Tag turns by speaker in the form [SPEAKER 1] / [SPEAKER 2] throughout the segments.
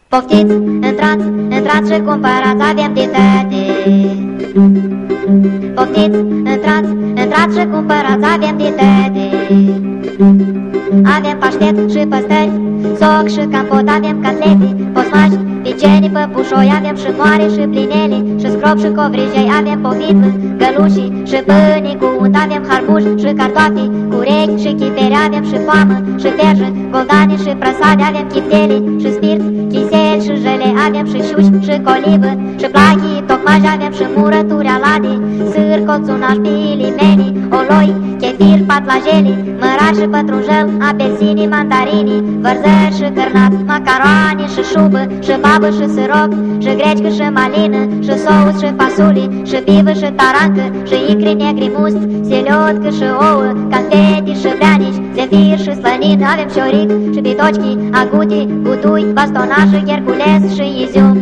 [SPEAKER 1] Poftiți, intrați și cumpărați, avem de toate. Poftiți, intrați și cumpărați, avem de toate. Avem paștet și păstări, soc și campot, avem catlete, posmași, picenii, păpușoi, avem și moare și plinele, și scrop și covrijei, avem poviță, gălușii și pâini cu unt, avem harbuși și cartofi, curechi și chiperi, avem și poamă și terjă, goldane și prăsade, avem chiptele și spirit, chisel și jele, avem și șuși și colivă, și plachii, tocmaji, avem și murături alade, sâr, colțunaș, pilimeni, oloi, chefir, patlajele, mărar și pătrunjel, apelsinii, mandarinii, vărzări și cârnați, macaroane și șubă, și babă și sirop, și grecică și malină, și sous și fasole, și bivă și tarancă, și icri negri must, seliotcă și ouă, canfeti și breanici, zefir și slănină, avem șoric și bitocchi, aguti, gutui, bastonaș și chercules și izium,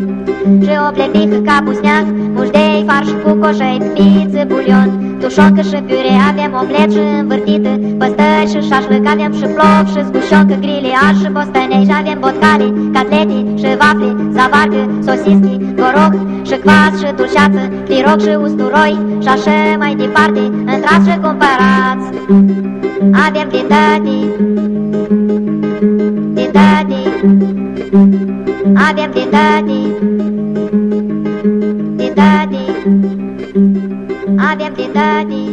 [SPEAKER 1] și o plepică, capusneac, mușdei, farș cu coșei, piță, bulion, tușoncă și piure, avem omlet și învârtită, păstări și șașlăc, avem și plov și zgușoncă, griliaș și bostănei, și avem botcale, catlete și vafle, zavargă, sosischi, goroc și quas și dulceață, piroc și usturoi, și așa mai departe, intrați și cumpărați, avem din toate, din toate, avem din toate, din toate, avem din toate.